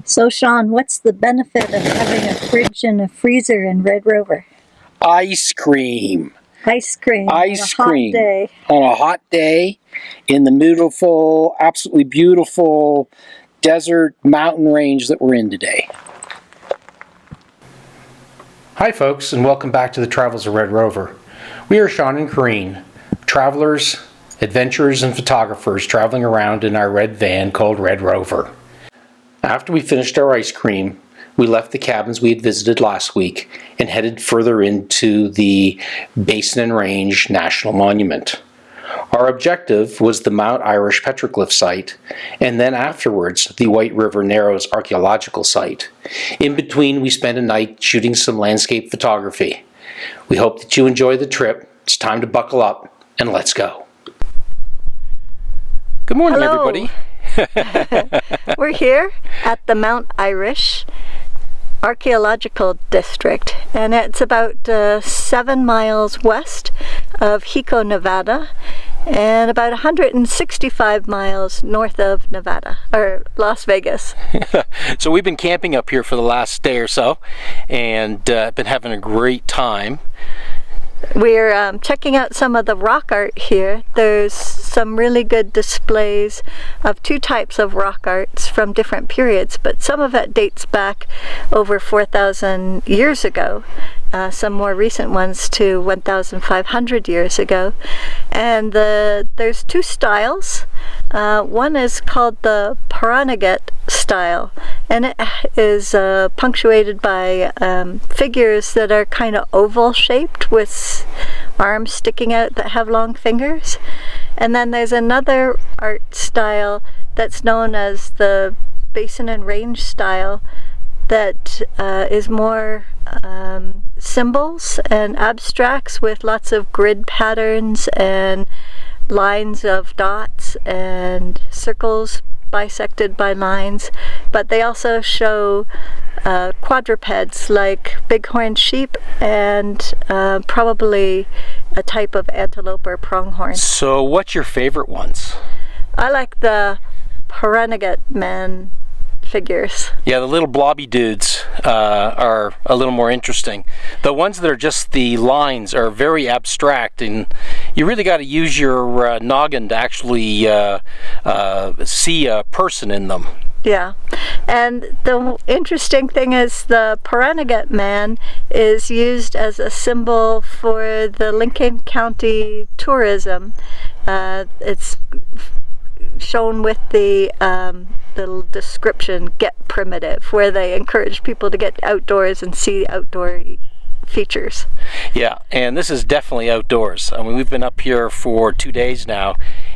So, Sean, what's the benefit of having a fridge and a freezer in Red Rover? Ice cream. Ice cream. Ice on a cream. Hot day. On a hot day in the beautiful, absolutely beautiful desert mountain range that we're in today. Hi folks, and welcome back to the Travels of Red Rover. We are Sean and Corrine, travelers, adventurers, and photographers traveling around in our red van called Red Rover. After we finished our ice cream, we left the cabins we had visited last week and headed further into the Basin and Range National Monument. Our objective was the Mount Irish Petroglyph Site, and then afterwards the White River Narrows Archaeological Site. In between, we spent a night shooting some landscape photography. We hope that you enjoy the trip. It's time to buckle up, and let's go. Good morning, Hello. everybody. We're here at the Mount Irish Archaeological District, and it's about 7 miles west of Hico, Nevada, and about 165 miles north of Nevada, or Las Vegas. So we've been camping up here for the last day or so, and been having a great time. We're checking out some of the rock art here. There's some really good displays of two types of rock arts from different periods, but some of it dates back over 4,000 years ago. Some more recent ones to 1,500 years ago. And there's two styles. One is called the Pahranagat style, and it is punctuated by figures that are kind of oval shaped with arms sticking out that have long fingers. And then there's another art style that's known as the Basin and Range style that is more symbols and abstracts with lots of grid patterns and lines of dots and circles bisected by lines, but they also show quadrupeds like bighorn sheep and probably a type of antelope or pronghorn. So what's your favorite ones? I like the Pahranagat Man figures. Yeah, the little blobby dudes are a little more interesting. The ones that are just the lines are very abstract, and you really got to use your noggin to actually see a person in them. Yeah, and the interesting thing is the Pahranagat Man is used as a symbol for the Lincoln County tourism. It's shown with the little description, "Get Primitive," where they encourage people to get outdoors and see outdoor features. Yeah, and this is definitely outdoors. I mean, we've been up here for 2 days now,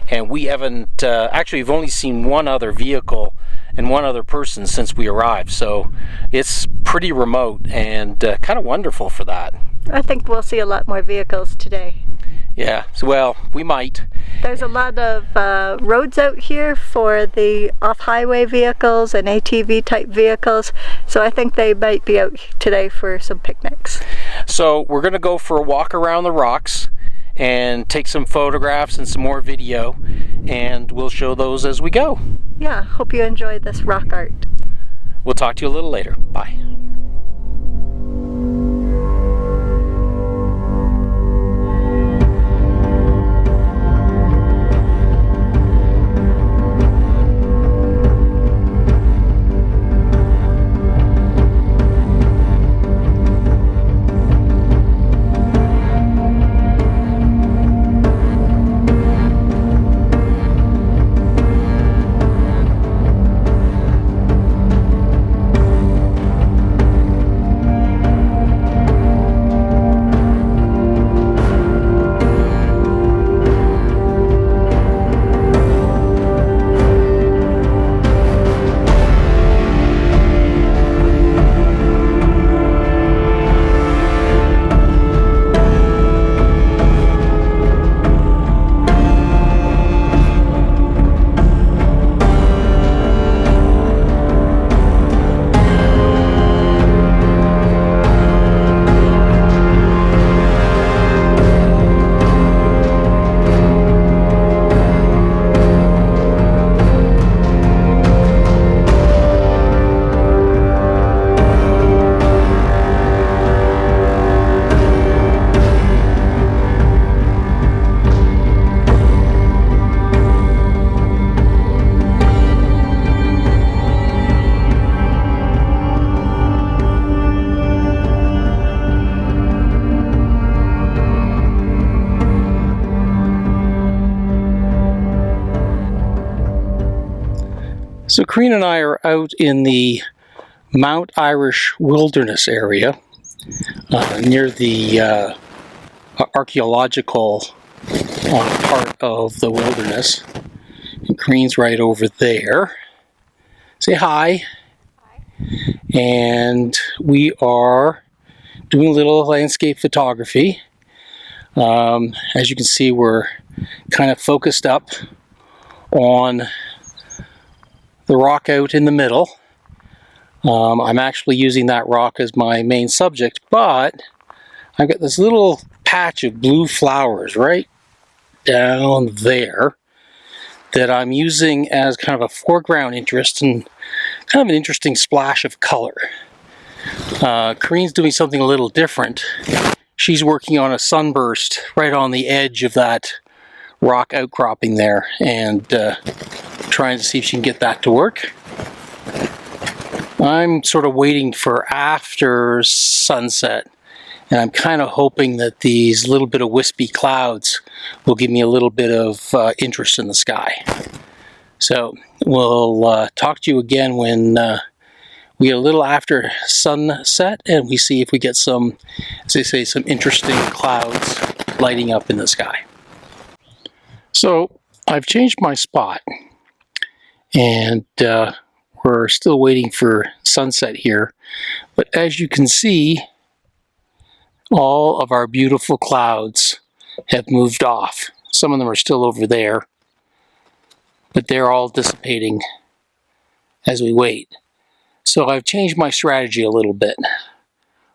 and we haven't, actually we've only seen one other vehicle and one other person since we arrived, so it's pretty remote and kind of wonderful for that. I think we'll see a lot more vehicles today. Yeah, so, well, we might. There's a lot of roads out here for the off-highway vehicles and ATV type vehicles, so I think they might be out today for some picnics. So we're going to go for a walk around the rocks and take some photographs and some more video, and we'll show those as we go. Yeah, hope you enjoy this rock art. We'll talk to you a little later. Bye. So Corinne and I are out in the Mount Irish Wilderness area near the Archaeological part of the wilderness. And Corinne's right over there. Say hi. Hi. And we are doing a little landscape photography. As you can see, we're kind of focused up on the rock out in the middle. I'm actually using that rock as my main subject, but I've got this little patch of blue flowers right down there that I'm using as kind of a foreground interest and kind of an interesting splash of color. Corinne's doing something a little different. She's working on a sunburst right on the edge of that rock outcropping there and trying to see if she can get that to work. I'm sort of waiting for after sunset, and I'm kind of hoping that these little bit of wispy clouds will give me a little bit of interest in the sky. So we'll talk to you again when we get a little after sunset and we see if we get some, as they say, some interesting clouds lighting up in the sky. So I've changed my spot, and we're still waiting for sunset here. But as you can see, all of our beautiful clouds have moved off. Some of them are still over there, but they're all dissipating as we wait. So I've changed my strategy a little bit.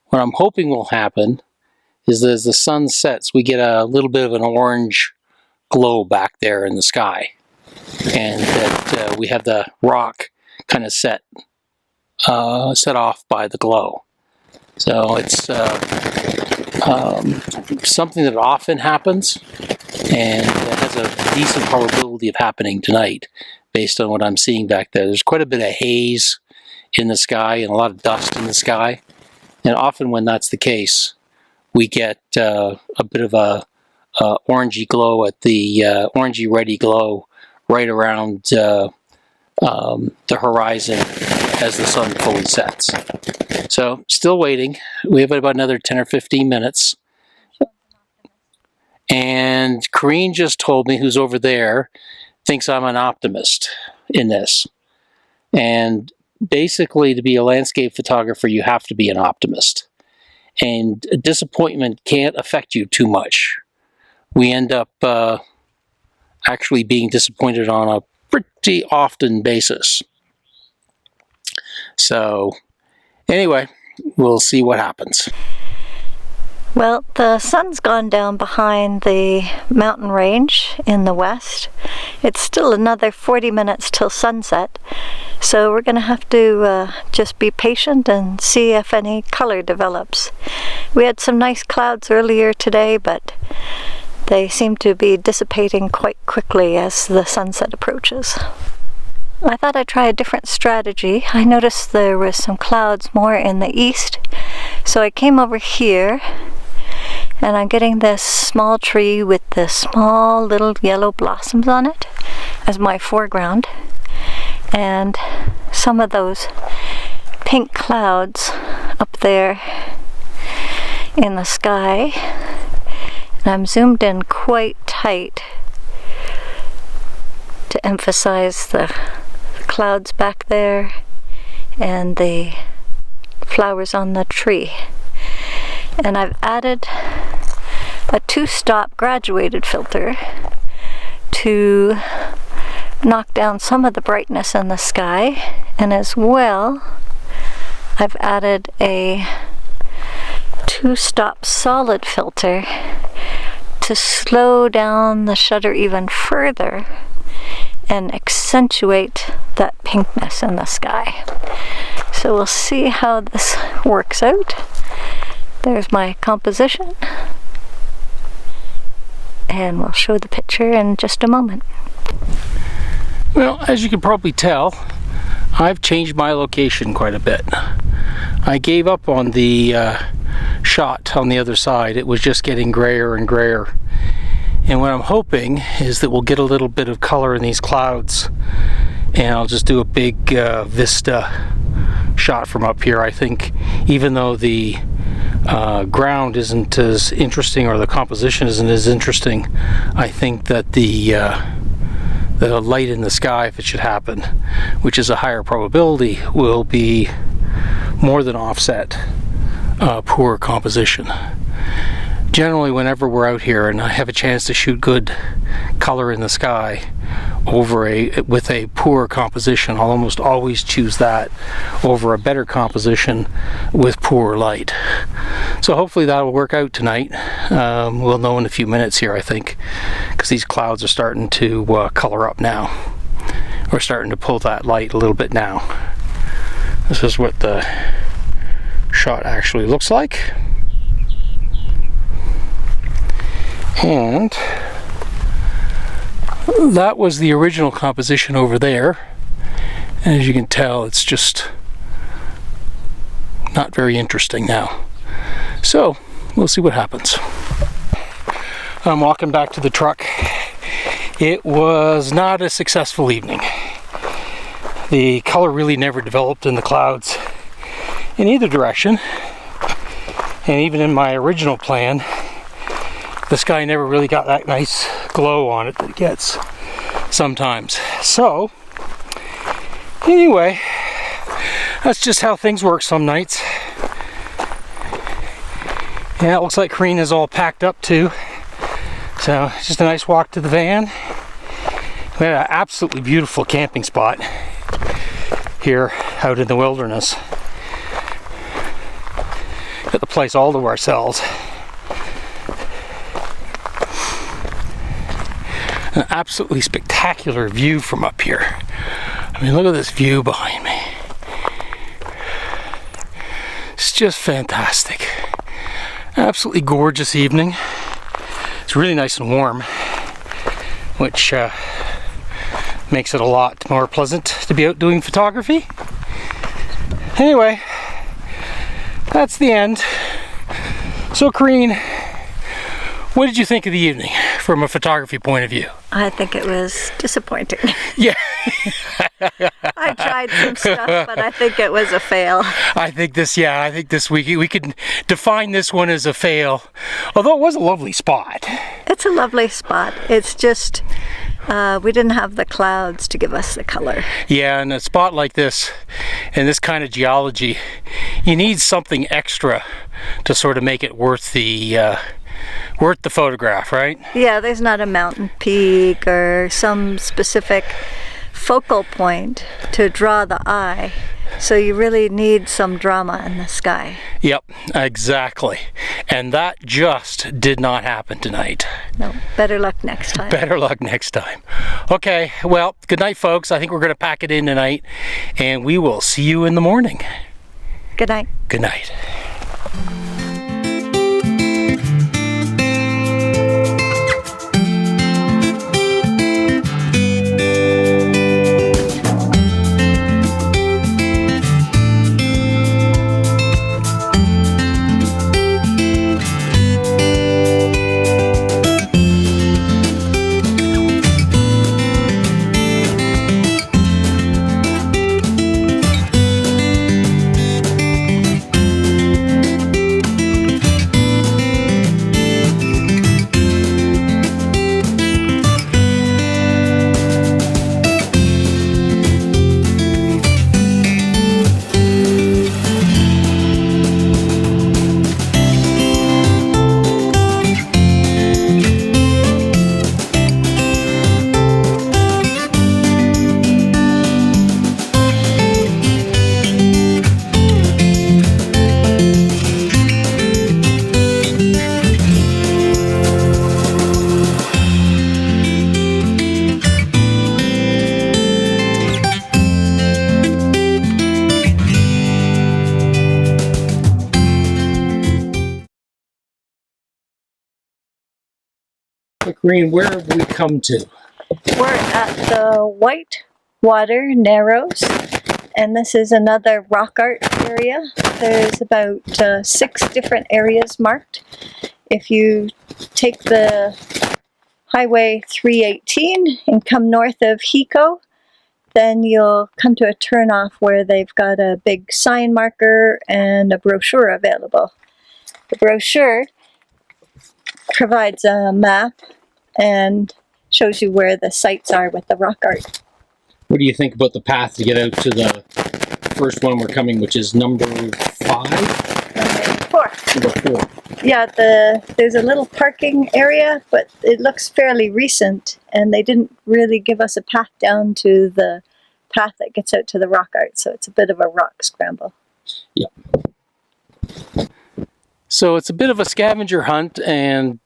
What I'm hoping will happen is that as the sun sets, we get a little bit of an orange glow back there in the sky, and that we have the rock kind of set off by the glow. So it's something that often happens, and it has a decent probability of happening tonight based on what I'm seeing back there. There's quite a bit of haze in the sky and a lot of dust in the sky, and often when that's the case, we get a bit of a orangey glow at the orangey reddy glow right around the horizon as the sun fully sets. So still waiting. We have about another 10 or 15 minutes. And Corinne just told me, who's over there, thinks I'm an optimist in this. And basically, to be a landscape photographer, you have to be an optimist. And disappointment can't affect you too much. We end up actually being disappointed on a pretty often basis. So anyway, we'll see what happens. Well, the sun's gone down behind the mountain range in the west. It's still another 40 minutes till sunset, so we're going to have to just be patient and see if any color develops. We had some nice clouds earlier today, but they seem to be dissipating quite quickly as the sunset approaches. I thought I'd try a different strategy. I noticed there was some clouds more in the east, so I came over here, and I'm getting this small tree with the small little yellow blossoms on it as my foreground, and some of those pink clouds up there in the sky. And I'm zoomed in quite tight to emphasize the clouds back there and the flowers on the tree. And I've added a 2-stop graduated filter to knock down some of the brightness in the sky, and as well I've added a 2-stop solid filter to slow down the shutter even further and accentuate that pinkness in the sky. So we'll see how this works out. There's my composition, and we'll show the picture in just a moment. Well, as you can probably tell, I've changed my location quite a bit. I gave up on the shot on the other side. It was just getting grayer and grayer. And what I'm hoping is that we'll get a little bit of color in these clouds and I'll just do a big vista shot from up here. I think even though the ground isn't as interesting, or the composition isn't as interesting, I think that the light in the sky, if it should happen, which is a higher probability, will be more than offset poor composition. Generally, whenever we're out here and I have a chance to shoot good color in the sky with a poor composition, I'll almost always choose that over a better composition with poor light. So hopefully that'll work out tonight. We'll know in a few minutes here, I think, because these clouds are starting to color up now. We're starting to pull that light a little bit now. This is what the shot actually looks like. And that was the original composition over there. And as you can tell, it's just not very interesting now. So we'll see what happens. I'm walking back to the truck. It was not a successful evening. The color really never developed in the clouds in either direction. And even in my original plan, the sky never really got that nice glow on it that it gets sometimes. So, anyway, that's just how things work some nights. Yeah, it looks like Corinne is all packed up too. So, it's just a nice walk to the van. We had an absolutely beautiful camping spot here out in the wilderness. Got the place all to ourselves. An absolutely spectacular view from up here. I mean, look at this view behind me. It's just fantastic. Absolutely gorgeous evening. It's really nice and warm, which makes it a lot more pleasant to be out doing photography. Anyway, that's the end. So, Corinne, what did you think of the evening from a photography point of view? I think it was disappointing. Yeah. I tried some stuff, but I think it was a fail. I think this week we could define this one as a fail. Although it was a lovely spot. It's a lovely spot. It's just we didn't have the clouds to give us the color. Yeah, and a spot like this, and this kind of geology, you need something extra to sort of make it worth the photograph, right? Yeah, there's not a mountain peak or some specific focal point to draw the eye. So you really need some drama in the sky. Yep, exactly. And that just did not happen tonight. No, better luck next time. Better luck next time. Okay, well, good night, folks. I think we're going to pack it in tonight, and we will see you in the morning. Good night. Good night. Green, where have we come to? We're at the Whitewater Narrows, and this is another rock art area. There's about 6 different areas marked. If you take the Highway 318 and come north of Hiko, then you'll come to a turnoff where they've got a big sign marker and a brochure available. The brochure provides a map and shows you where the sites are with the rock art. What do you think about the path to get out to the first one we're coming, which is number 5? 4. Number 4. Yeah, there's a little parking area, but it looks fairly recent, and they didn't really give us a path down to the path that gets out to the rock art, so it's a bit of a rock scramble. Yeah. So it's a bit of a scavenger hunt, and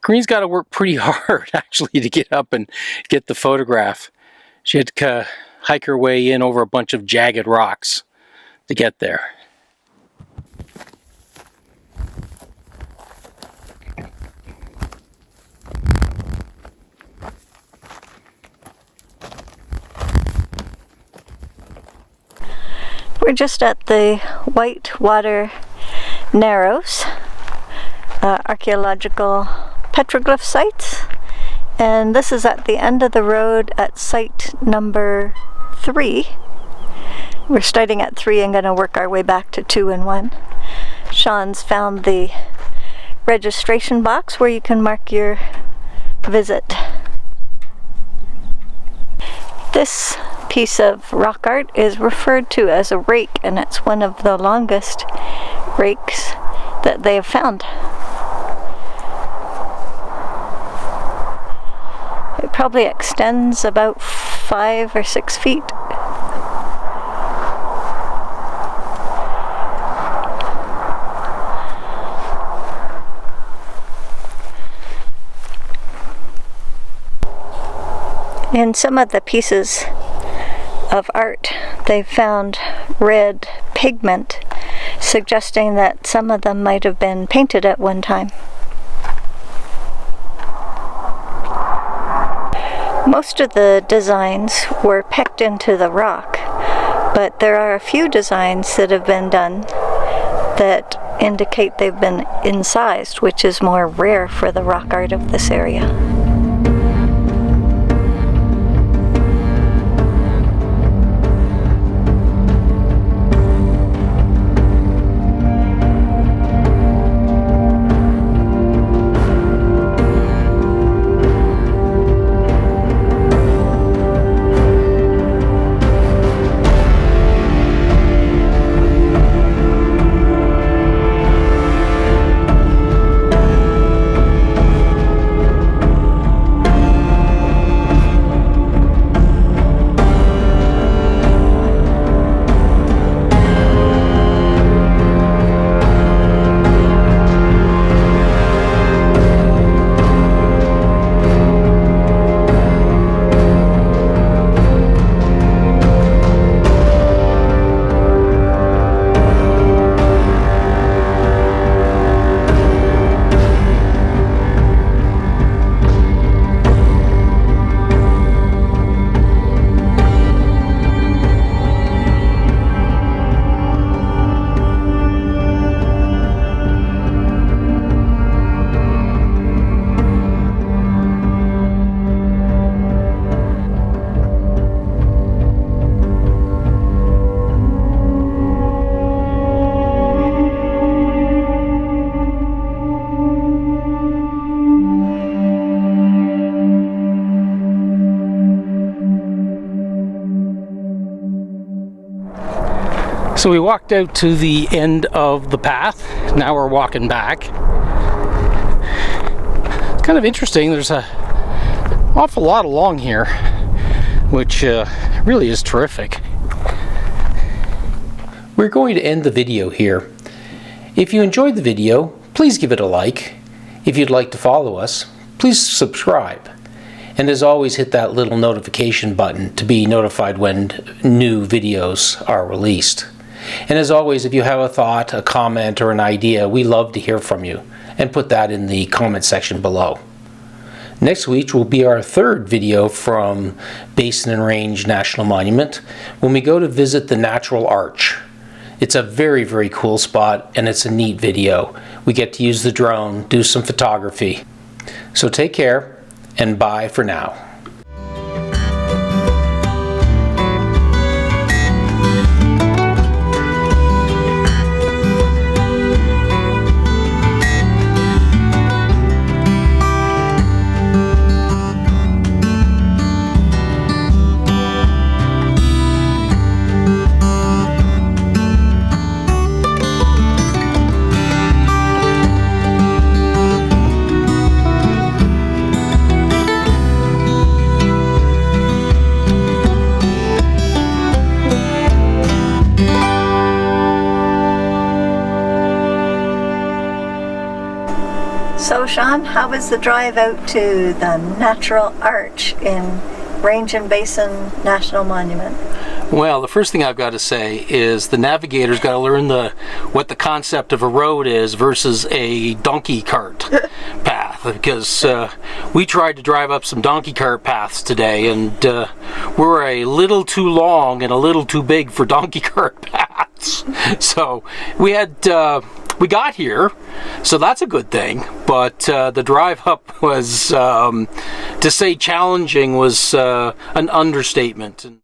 Green's got to work pretty hard actually to get up and get the photograph. She had to hike her way in over a bunch of jagged rocks to get there. We're just at the Whitewater Narrows, Archaeological Petroglyph Site, and this is at the end of the road at site number 3. We're starting at 3 and going to work our way back to 2 and 1. Sean's found the registration box where you can mark your visit. This piece of rock art is referred to as a rake, and it's one of the longest rakes that they have found. It probably extends about 5 or 6 feet. In some of the pieces of art, they've found red pigment, suggesting that some of them might have been painted at one time. Most of the designs were pecked into the rock, but there are a few designs that have been done that indicate they've been incised, which is more rare for the rock art of this area. So we walked out to the end of the path. Now we're walking back. It's kind of interesting. There's an awful lot along here, which really is terrific. We're going to end the video here. If you enjoyed the video, please give it a like. If you'd like to follow us, please subscribe. And as always, hit that little notification button to be notified when new videos are released. And as always, if you have a thought, a comment, or an idea, we love to hear from you, and put that in the comment section below. Next week will be our 3rd video from Basin and Range National Monument when we go to visit the Natural Arch. It's a very, very cool spot, and it's a neat video. We get to use the drone, do some photography. So take care, and bye for now. So Sean, how was the drive out to the Natural Arch in Range and Basin National Monument? Well, the first thing I've got to say is the navigator's got to learn what the concept of a road is versus a donkey cart path, because we tried to drive up some donkey cart paths today, and we're a little too long and a little too big for donkey cart paths. So we got here, so that's a good thing, but the drive up was, to say challenging was an understatement.